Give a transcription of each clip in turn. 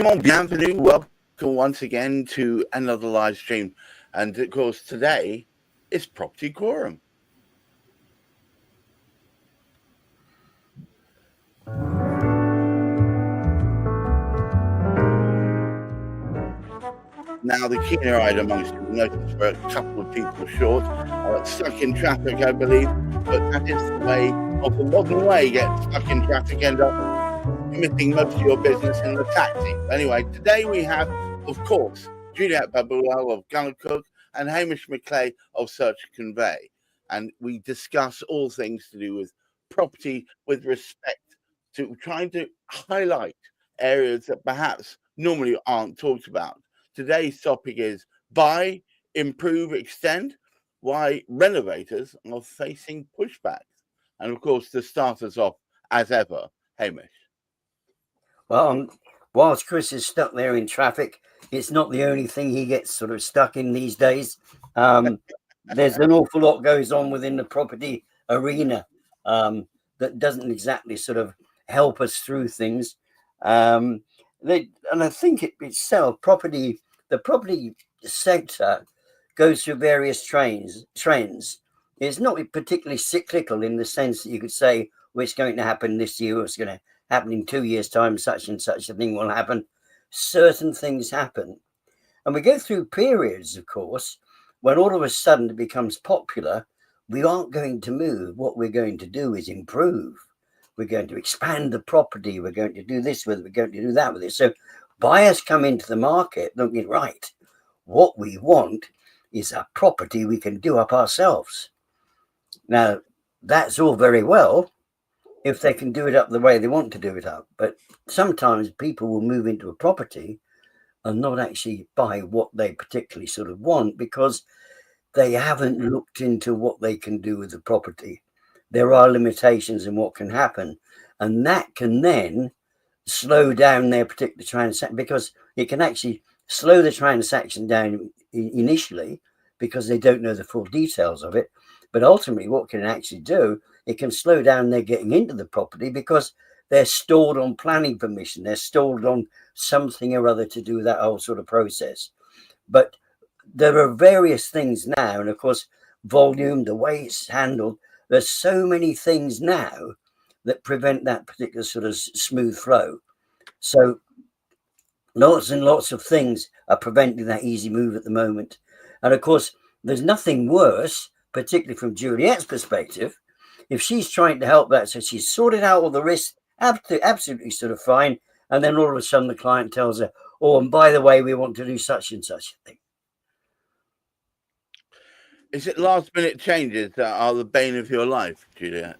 Bonjour, bienvenue, welcome once again to another live stream. And of course, today is Property Quorum. Now, the keener eyed amongst you noticed we're a couple of people short, stuck in traffic, I believe, but that is the way of the modern way. Get stuck in traffic, end up committing most of your business in the taxi. Anyway, today we have, of course, Juliet Babuel of Gunner Cook and Hamish McClay of Search Convey. And we discuss all things to do with property with respect to trying to highlight areas that perhaps normally aren't talked about. Today's topic is buy, improve, extend, why renovators are facing pushbacks. And of course, to start us off, as ever, Hamish. Well, whilst Chris is stuck there in traffic, it's not the only thing he gets sort of stuck in these days. There's an awful lot goes on within the property arena that doesn't exactly sort of help us through things. And I think itself, the property sector goes through various trends. It's not particularly cyclical in the sense that you could say, well, it's going to happen this year, or it's going to happen in 2 years' time, such and such a thing will happen. Certain things happen. And we go through periods, of course, when all of a sudden it becomes popular. We aren't going to move. What we're going to do is improve. We're going to expand the property. We're going to do this with it. We're going to do that with it. So buyers come into the market, don't get right. What we want is a property we can do up ourselves. Now, that's all very well if they can do it up the way they want to do it up. But sometimes people will move into a property and not actually buy what they particularly sort of want because they haven't looked into what they can do with the property. There are limitations in what can happen. And that can then slow down their particular transaction, because it can actually slow the transaction down initially because they don't know the full details of it. But ultimately, what can it actually do, it can slow down their getting into the property because they're stalled on planning permission. They're stalled on something or other to do that whole sort of process. But there are various things now. And of course, volume, the way it's handled, there's so many things now that prevent that particular sort of smooth flow. So lots and lots of things are preventing that easy move at the moment. And of course, there's nothing worse, particularly from Juliet's perspective, if she's trying to help that. So she's sorted out all the risks, absolutely sort of fine. And then all of a sudden the client tells her, oh, and by the way, we want to do such and such a thing. Is it last minute changes that are the bane of your life, Juliet?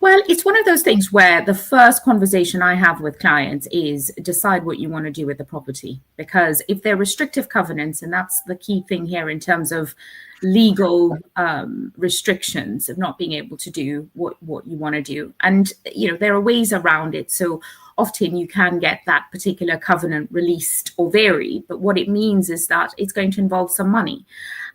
Well, it's one of those things where the first conversation I have with clients is decide what you want to do with the property. Because if they're restrictive covenants, and that's the key thing here in terms of legal restrictions of not being able to do what you want to do. And, you know, there are ways around it. So often you can get that particular covenant released or varied. But what it means is that it's going to involve some money.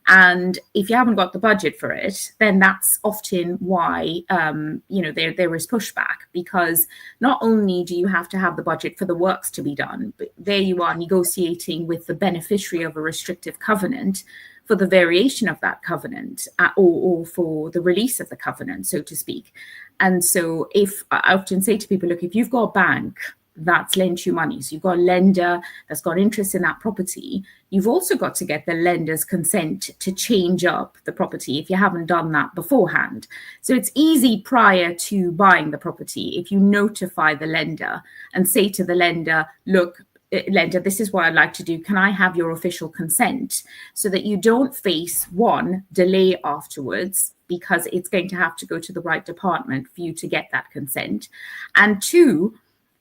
And if you haven't got the budget for it, then that's often why, there is pushback, because not only do you have to have the budget for the works to be done, but there you are negotiating with the beneficiary of a restrictive covenant for the variation of that covenant or for the release of the covenant, so to speak. And so if I often say to people, look, if you've got a bank that's lent you money, so you've got a lender that's got interest in that property, you've also got to get the lender's consent to change up the property if you haven't done that beforehand. So it's easy prior to buying the property if you notify the lender and say to the lender, look, lender, this is what I'd like to do. Can I have your official consent? So that you don't face one, delay afterwards, because it's going to have to go to the right department for you to get that consent. And two,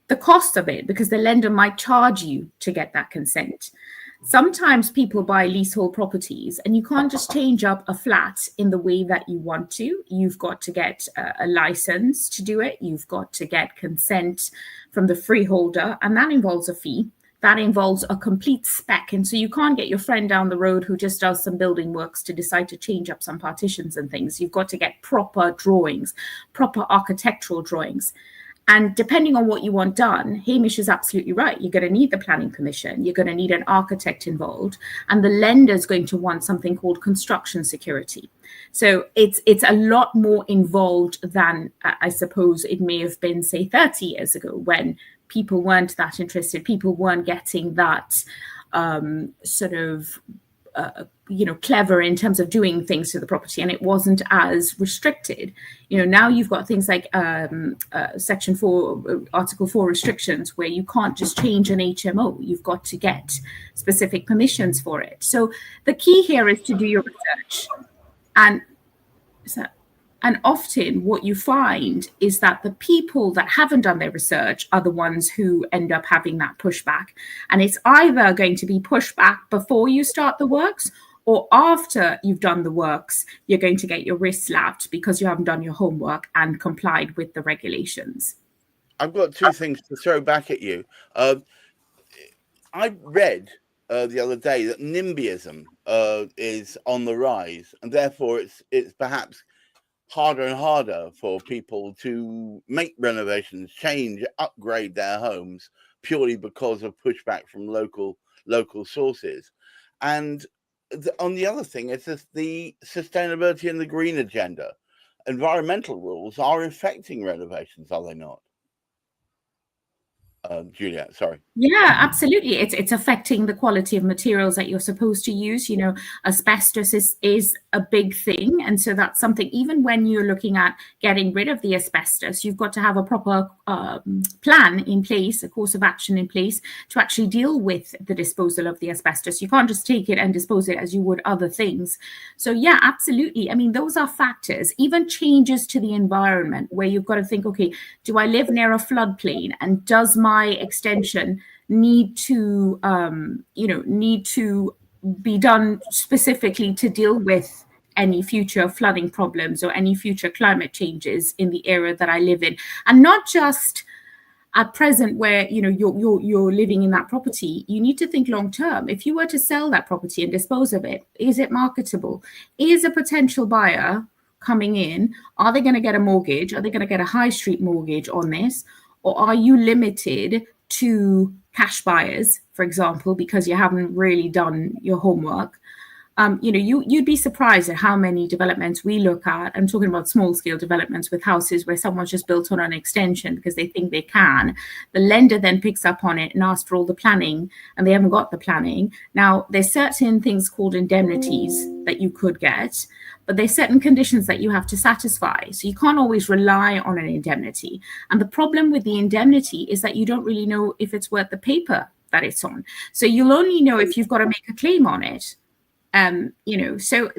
the cost of it, because the lender might charge you to get that consent. Sometimes people buy leasehold properties and you can't just change up a flat in the way that you want to. You've got to get a license to do it. You've got to get consent from the freeholder, and that involves a fee. That involves a complete spec. And so you can't get your friend down the road who just does some building works to decide to change up some partitions and things. You've got to get proper drawings, proper architectural drawings. And depending on what you want done, Hamish is absolutely right. You're going to need the planning permission. You're going to need an architect involved. And the lender is going to want something called construction security. So it's a lot more involved than I suppose it may have been, say, 30 years ago, when people weren't that interested. People weren't getting that clever in terms of doing things to the property, and it wasn't as restricted. Now you've got things like Section 4, Article 4 restrictions, where you can't just change an HMO. You've got to get specific permissions for it. So the key here is to do your research. And often what you find is that the people that haven't done their research are the ones who end up having that pushback. And it's either going to be pushback before you start the works, or after you've done the works, you're going to get your wrist slapped because you haven't done your homework and complied with the regulations. I've got two things to throw back at you. I read the other day that NIMBYism is on the rise, and therefore it's perhaps harder and harder for people to make renovations, change, upgrade their homes purely because of pushback from local sources. And on the other thing, it's just the sustainability and the green agenda. Environmental rules are affecting renovations, are they not? Juliet, sorry. Yeah, absolutely. It's affecting the quality of materials that you're supposed to use. Asbestos is a big thing. And so that's something, even when you're looking at getting rid of the asbestos, you've got to have a proper plan in place, a course of action in place to actually deal with the disposal of the asbestos. You can't just take it and dispose it as you would other things. So yeah, absolutely. I mean, those are factors, even changes to the environment, where you've got to think, okay, do I live near a floodplain, and does my extension need to be done specifically to deal with any future flooding problems or any future climate changes in the area that I live in, and not just at present where you're living in that property. You need to think long term. If you were to sell that property and dispose of it, is it marketable? Is a potential buyer coming in? Are they going to get a mortgage? Are they going to get a high street mortgage on this? Or are you limited to cash buyers, for example, because you haven't really done your homework? You'd be surprised at how many developments we look at. I'm talking about small scale developments with houses where someone's just built on an extension because they think they can. The lender then picks up on it and asks for all the planning, and they haven't got the planning. Now, there's certain things called indemnities that you could get, but there's certain conditions that you have to satisfy. So you can't always rely on an indemnity. And the problem with the indemnity is that you don't really know if it's worth the paper that it's on. So you'll only know if you've got to make a claim on it. So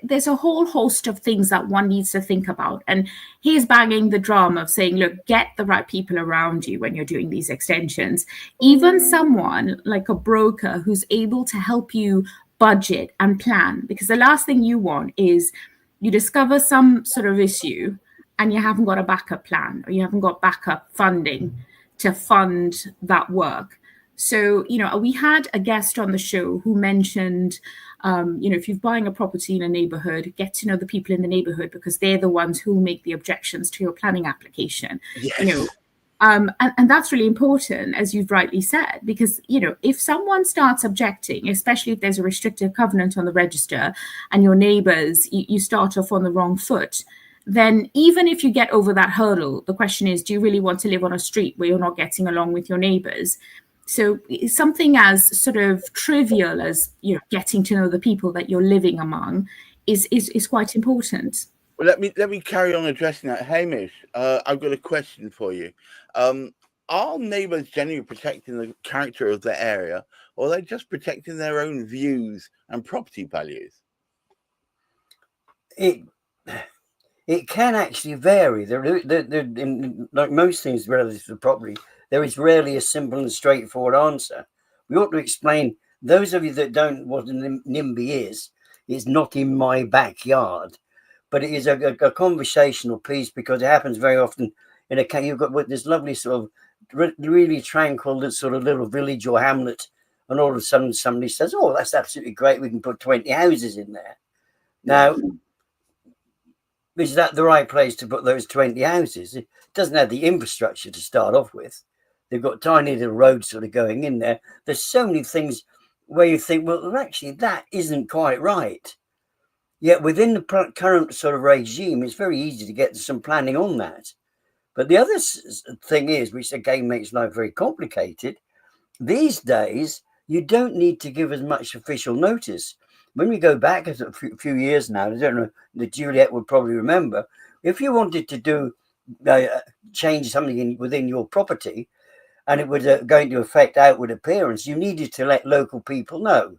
there's a whole host of things that one needs to think about. And he's banging the drum of saying, look, get the right people around you when you're doing these extensions. Even someone like a broker who's able to help you budget and plan, because the last thing you want is you discover some sort of issue and you haven't got a backup plan, or you haven't got backup funding to fund that work. So, we had a guest on the show who mentioned, if you're buying a property in a neighborhood, get to know the people in the neighborhood, because they're the ones who make the objections to your planning application. Yes. And that's really important, as you've rightly said, because, if someone starts objecting, especially if there's a restrictive covenant on the register and your neighbors, you start off on the wrong foot, then even if you get over that hurdle, the question is, do you really want to live on a street where you're not getting along with your neighbors? So something as sort of trivial as getting to know the people that you're living among is quite important. Well, let me carry on addressing that. Hamish, I've got a question for you. Are neighbours generally protecting the character of their area, or are they just protecting their own views and property values? It can actually vary. Like most things relative to property, there is rarely a simple and straightforward answer. We ought to explain, those of you that don't know what a NIMBY is, it's not in my backyard, but it is a conversational piece, because it happens very often you've got this lovely sort of really tranquil sort of little village or hamlet, and all of a sudden somebody says, oh, that's absolutely great, we can put 20 houses in there. Now, is that the right place to put those 20 houses? It doesn't have the infrastructure to start off with. They've got tiny little roads sort of going in there. There's so many things where you think, well, actually, that isn't quite right. Yet within the current sort of regime, it's very easy to get some planning on that. But the other thing is, which again makes life very complicated, these days, you don't need to give as much official notice. When we go back a few years now, I don't know, that Juliet would probably remember, if you wanted to do change something within your property and it was going to affect outward appearance, you needed to let local people know.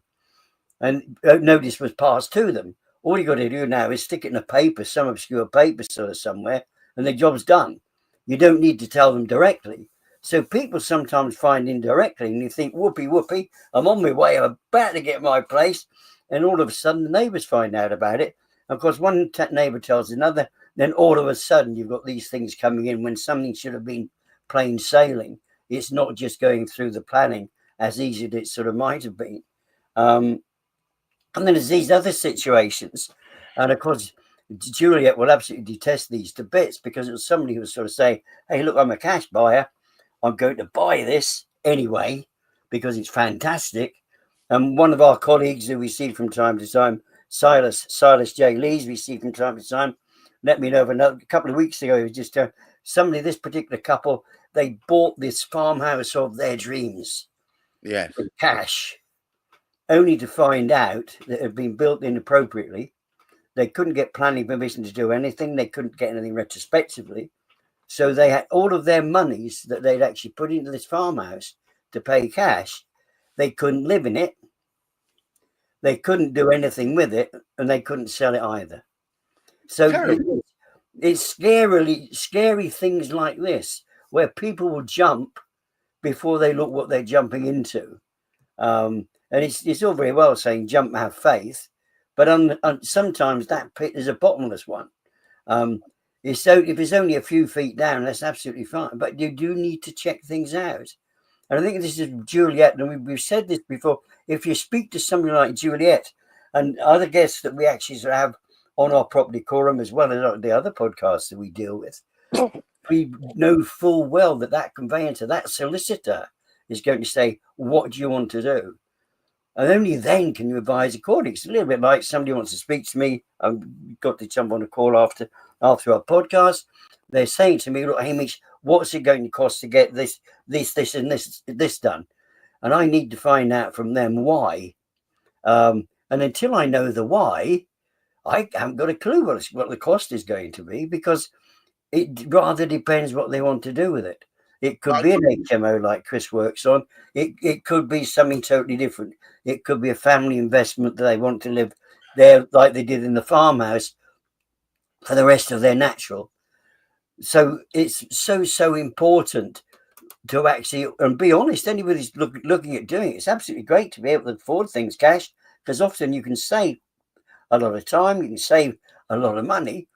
And notice was passed to them. All you got to do now is stick it in a paper, some obscure paper sort of somewhere, and the job's done. You don't need to tell them directly. So people sometimes find indirectly, and you think, whoopee, whoopee, I'm on my way, I'm about to get my place. And all of a sudden, the neighbours find out about it. Of course, one neighbour tells another, then all of a sudden, you've got these things coming in when something should have been plain sailing. It's not just going through the planning as easy as it sort of might have been. And then there's these other situations. And of course, Juliet will absolutely detest these to bits because it was somebody who was sort of saying, hey, look, I'm a cash buyer. I'm going to buy this anyway because it's fantastic. And one of our colleagues who we see from time to time, Silas J. Lees, we see from time to time, let me know of a couple of weeks ago, just somebody, this particular couple, they bought this farmhouse of their dreams. Yes. With cash, only to find out that it had been built inappropriately. They couldn't get planning permission to do anything. They couldn't get anything retrospectively. So they had all of their monies that they'd actually put into this farmhouse to pay cash. They couldn't live in it. They couldn't do anything with it, and they couldn't sell it either. So it's scary things like this where people will jump before they look what they're jumping into. And it's all very well saying jump, have faith, but sometimes that pit is a bottomless one. If it's only a few feet down, that's absolutely fine. But you do need to check things out. And I think this is Juliet, and we've said this before. If you speak to somebody like Juliet and other guests that we actually have on our property Quorum, as well as the other podcasts that we deal with, we know full well that conveyancer, that solicitor, is going to say, what do you want to do? And only then can you advise accordingly. It's a little bit like somebody wants to speak to me. I've got to jump on a call after our podcast. They're saying to me, look, Hamish, what's it going to cost to get this, and this done? And I need to find out from them why. And until I know the why, I haven't got a clue what the cost is going to be, because it rather depends what they want to do with it. It could be an HMO like Chris works on. It could be something totally different. It could be a family investment that they want to live there like they did in the farmhouse for the rest of their natural. So it's so important to actually, and be honest, anybody who's looking at doing it, it's absolutely great to be able to afford things cash, because often you can save a lot of time, you can save a lot of money.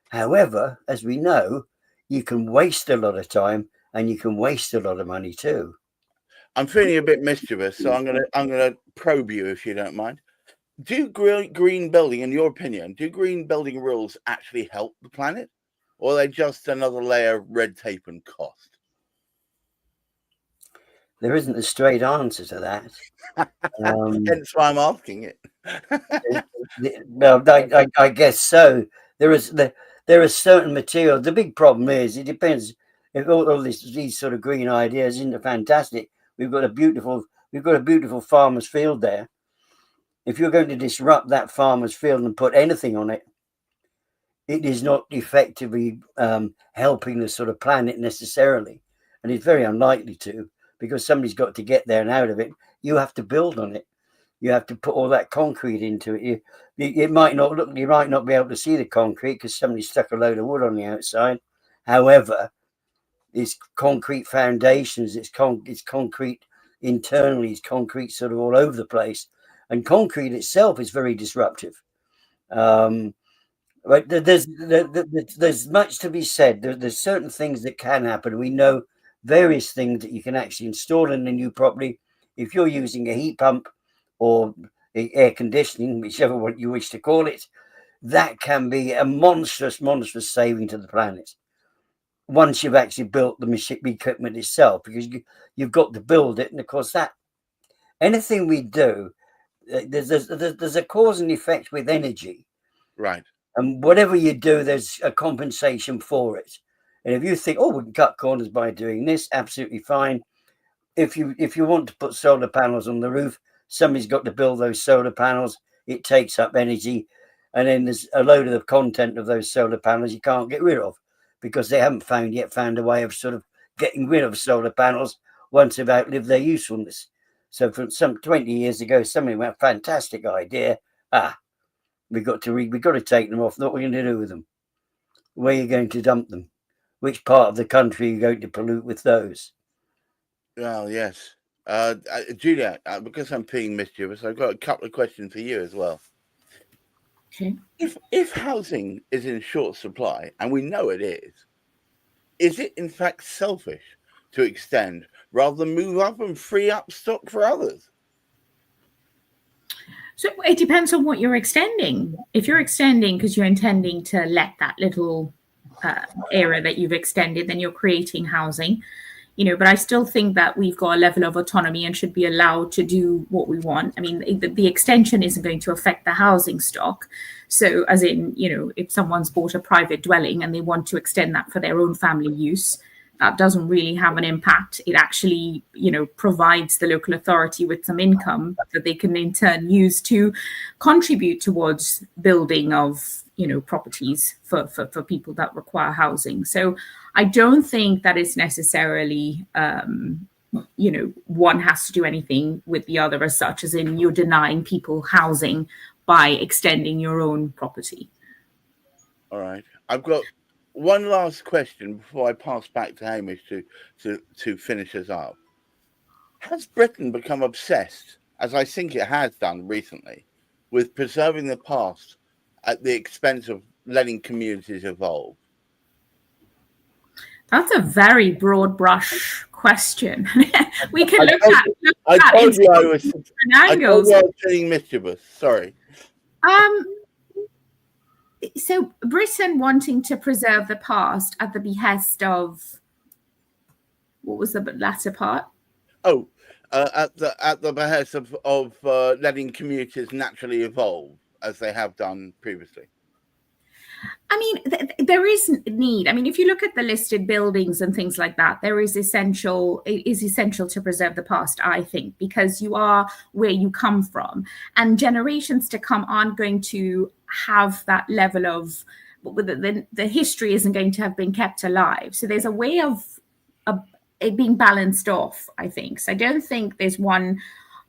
However, as we know, you can waste a lot of time and you can waste a lot of money too. I'm feeling a bit mischievous, so I'm gonna probe you if you don't mind. Do green building, in your opinion, do green building rules actually help the planet, or are they just another layer of red tape and cost? There isn't a straight answer to that. Hence why I'm asking it. Well, I guess so. There are certain materials. The big problem is it depends. If all these sort of green ideas isn't fantastic, we've got a beautiful farmer's field there. If you're going to disrupt that farmer's field and put anything on it, it is not effectively helping the sort of planet necessarily, and it's very unlikely to, because somebody's got to get there and out of it. You have to build on it. You have to put all that concrete into it. You might not be able to see the concrete because somebody stuck a load of wood on the outside. However, it's concrete foundations. It's concrete internally. It's concrete sort of all over the place, and concrete itself is very disruptive. But there's much to be said. There's certain things that can happen. We know various things that you can actually install in a new property. If you're using a heat pump or air conditioning, whichever one you wish to call it, that can be a monstrous saving to the planet once you've actually built the equipment itself, because you've got to build it. And of course, that anything we do, there's a cause and effect with energy. Right. And whatever you do, there's a compensation for it. And if you think, oh, we can cut corners by doing this, absolutely fine. If you want to put solar panels on the roof, somebody's got to build those solar panels. It takes up energy. And then there's a load of the content of those solar panels you can't get rid of, because they haven't found a way of sort of getting rid of solar panels once they've outlived their usefulness. So from some 20 years ago, somebody went, fantastic idea. We've got to take them off. What are we going to do with them? Where are you going to dump them? Which part of the country are you going to pollute with those? Well, yes. Julia, because I'm being mischievous, I've got a couple of questions for you as well. Okay. If housing is in short supply, and we know it is it in fact selfish to extend rather than move up and free up stock for others? So it depends on what you're extending. If you're extending because you're intending to let that little area that you've extended, then you're creating housing. But I still think that we've got a level of autonomy and should be allowed to do what we want. I mean, the extension isn't going to affect the housing stock. So as in, if someone's bought a private dwelling and they want to extend that for their own family use, that doesn't really have an impact. It actually, provides the local authority with some income that they can in turn use to contribute towards building of, properties for people that require housing. So I don't think that it's necessarily, one has to do anything with the other as such, as in you're denying people housing by extending your own property. All right. I've got one last question before I pass back to Hamish to finish us up. Has Britain become obsessed, as I think it has done recently, with preserving the past at the expense of letting communities evolve? That's a very broad brush question. We can look at I told you I was being mischievous. Sorry. So Britain wanting to preserve the past at the behest of, what was the latter part? At the behest of letting communities naturally evolve as they have done previously. I mean, there is need. I mean, if you look at the listed buildings and things like that, it is essential to preserve the past, I think, because you are where you come from, and generations to come aren't going to have that level of, the history isn't going to have been kept alive. So there's a way of it being balanced off, I think. So I don't think there's one,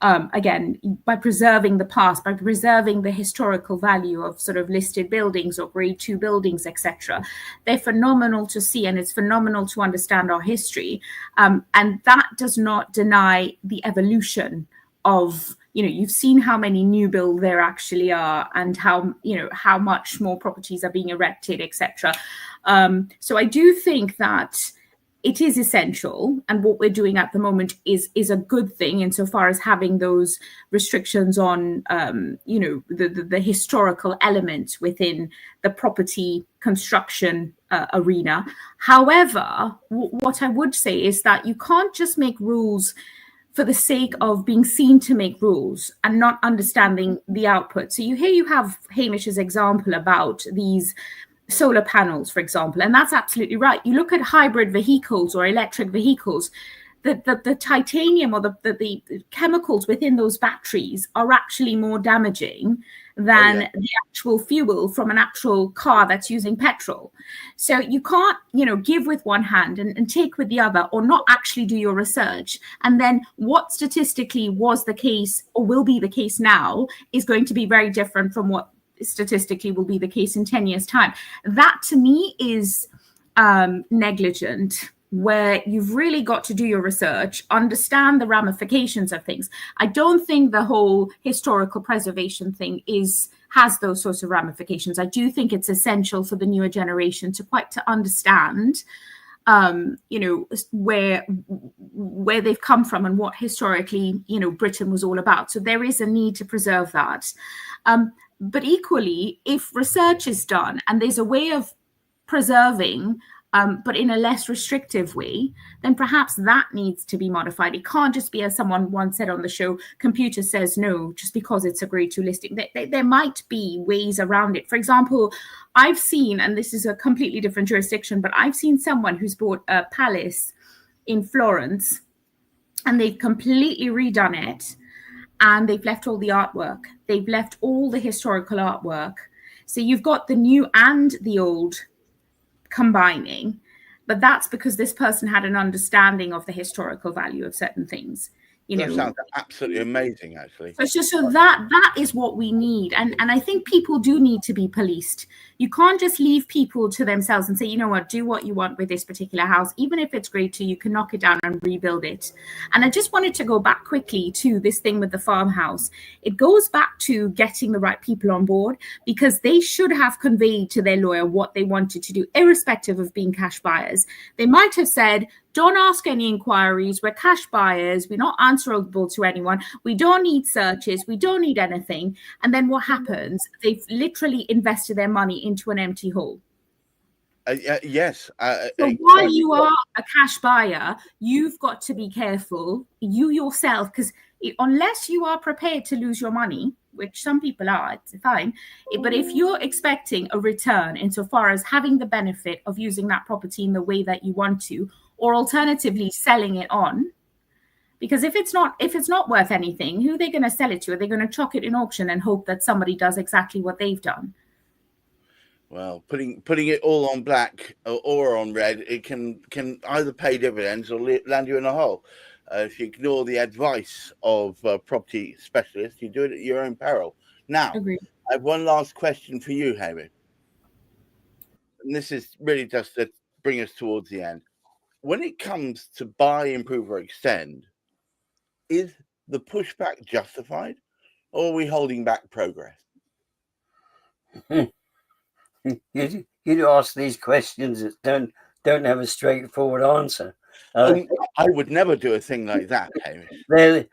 again, by preserving the past, by preserving the historical value of sort of listed buildings or grade 2 buildings, etc. They're phenomenal to see, and it's phenomenal to understand our history. And that does not deny the evolution of, you've seen how many new build there actually are, and how much more properties are being erected, etc. So I do think that it is essential, and what we're doing at the moment is a good thing insofar as having those restrictions on, the historical elements within the property construction arena. However, what I would say is that you can't just make rules for the sake of being seen to make rules and not understanding the output. So you have Hamish's example about these solar panels, for example, and that's absolutely right. You look at hybrid vehicles or electric vehicles, the titanium or the chemicals within those batteries are actually more damaging than the actual fuel from an actual car that's using petrol. So you can't, give with one hand and take with the other, or not actually do your research. And then what statistically was the case or will be the case now is going to be very different from what statistically will be the case in 10 years' time. That to me is negligent, where you've really got to do your research, understand the ramifications of things. I don't think the whole historical preservation thing has those sorts of ramifications. I do think it's essential for the newer generation to understand where they've come from and what historically Britain was all about. So there is a need to preserve that. But equally, if research is done and there's a way of preserving, but in a less restrictive way, then perhaps that needs to be modified. It can't just be, as someone once said on the show, computer says no just because it's a grade 2 listing. There might be ways around it. For example, I've seen, and this is a completely different jurisdiction, but I've seen someone who's bought a palace in Florence and they've completely redone it, and they've left all the artwork. They've left all the historical artwork. So you've got the new and the old combining, but that's because this person had an understanding of the historical value of certain things. That sounds absolutely amazing, actually. So that is what we need, and I think people do need to be policed. You can't just leave people to themselves and say, you know what, do what you want with this particular house. Even if it's grade 2, you can knock it down and rebuild it. And I just wanted to go back quickly to this thing with the farmhouse. It goes back to getting the right people on board, because they should have conveyed to their lawyer what they wanted to do, irrespective of being cash buyers. They might have said, don't ask any inquiries. We're cash buyers. We're not answerable to anyone. We don't need searches. We don't need anything. And then what happens? They've literally invested their money into an empty hole. Yes. So while you are a cash buyer, you've got to be careful, you yourself, because unless you are prepared to lose your money, which some people are, it's fine. But if you're expecting a return insofar as having the benefit of using that property in the way that you want to, or alternatively selling it on, because if it's not worth anything, who are they going to sell it to? Are they going to chuck it in auction and hope that somebody does exactly what they've done? Well, putting it all on black or on red, it can either pay dividends or land you in a hole. If you ignore the advice of property specialists, you do it at your own peril. Now, Agreed. I have one last question for you, Harry. And this is really just to bring us towards the end. When it comes to buy, improve, or extend, is the pushback justified, or are we holding back progress? You ask these questions that don't have a straightforward answer. I would never do a thing like that, Hamish.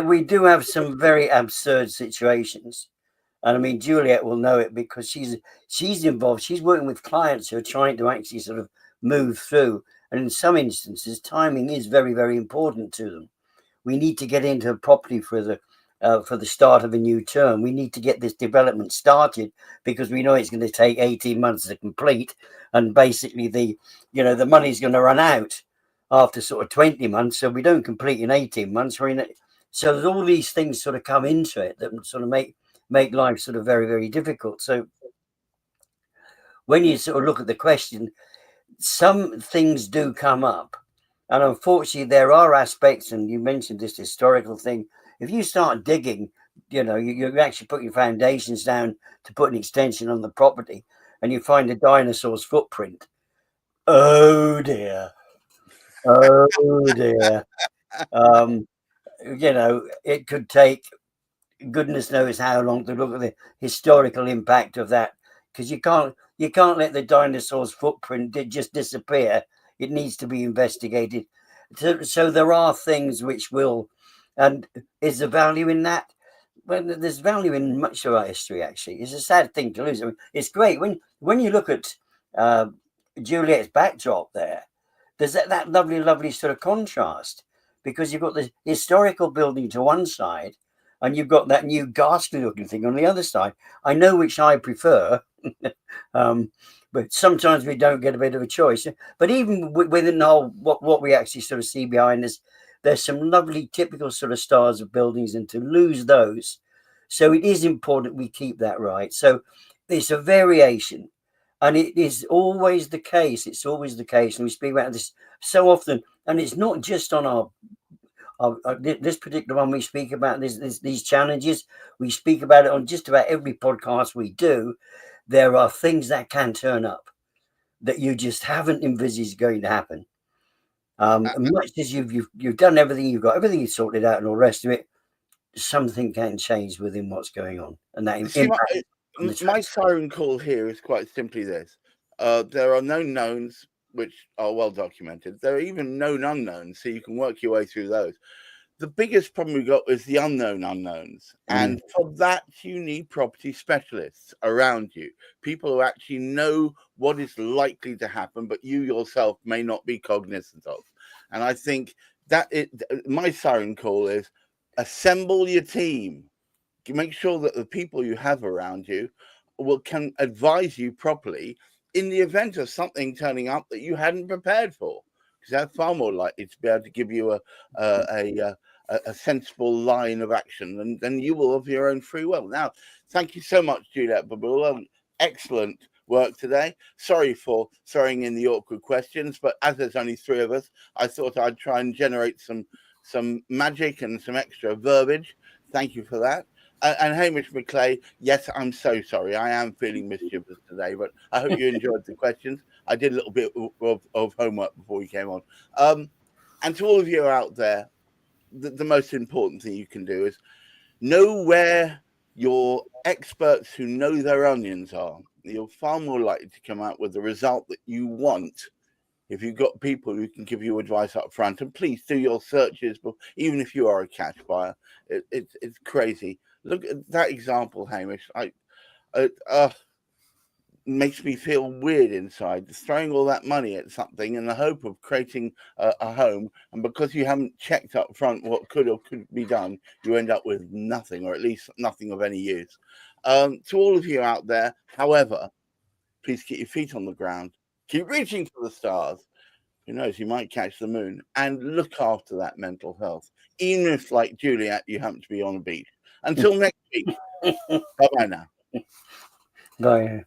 We do have some very absurd situations. And I mean, Juliet will know it because she's involved. She's working with clients who are trying to actually sort of move through. And in some instances, timing is very, very important to them. We need to get into a property for the start of a new term. We need to get this development started because we know it's going to take 18 months to complete. And basically the money's going to run out after sort of 20 months. So we don't complete in 18 months. So there's all these things sort of come into it that sort of make life sort of very, very difficult. So when you sort of look at the question, some things do come up. And unfortunately, there are aspects, and you mentioned this historical thing. If you start digging, you're actually putting foundations down to put an extension on the property, and you find a dinosaur's footprint. Oh dear. Oh dear. It could take goodness knows how long to look at the historical impact of that, because you can't let the dinosaur's footprint just disappear. It needs to be investigated. So there are things which will, and is there value in that? Well, there's value in much of our history, actually. It's a sad thing to lose. I mean, it's great when you look at Juliet's backdrop there, there's that lovely sort of contrast, because you've got the historical building to one side and you've got that new ghastly looking thing on the other side. I know which I prefer, but sometimes we don't get a bit of a choice. But even within the whole, what we actually sort of see behind us, there's some lovely typical sort of styles of buildings, and to lose those. So it is important we keep that right. So it's a variation, and it is always the case. It's always the case. And we speak about this so often, and it's not just on this particular one. We speak about these challenges. We speak about it on just about every podcast we do. There are things that can turn up that you just haven't envisaged going to happen. Much as you've done everything, you've got everything sorted out and all the rest of it, something can change within what's going on. And that my siren call here is quite simply this. There are known knowns which are well documented. There are even known unknowns, so you can work your way through those. the biggest problem we've got is the unknown unknowns. And for that, you need property specialists around you, people who actually know what is likely to happen, but you yourself may not be cognizant of. And I think that my siren call is assemble your team. Make sure that the people you have around you can advise you properly in the event of something turning up that you hadn't prepared for, because they're far more likely to be able to give you a sensible line of action than you will of your own free will. Now, thank you so much, Juliet Babula. Excellent work today. Sorry for throwing in the awkward questions, but as there's only 3 of us, I thought I'd try and generate some magic and some extra verbiage. Thank you for that. And Hamish McClay, yes, I'm so sorry. I am feeling mischievous today, but I hope you enjoyed the questions. I did a little bit of homework before we came on. And to all of you out there, the most important thing you can do is know where your experts who know their onions are. You're far more likely to come out with the result that you want if you've got people who can give you advice up front. And please do your searches, but even if you are a cash buyer, it's crazy. Look at that example, Hamish. Makes me feel weird inside, throwing all that money at something in the hope of creating a home, and because you haven't checked up front what could or couldn't be done, you end up with nothing, or at least nothing of any use. To all of you out there, however, please keep your feet on the ground, keep reaching for the stars. Who knows, you might catch the moon, and look after that mental health, even if, like Juliet, you happen to be on a beach. Until next week. Bye-bye now. Bye.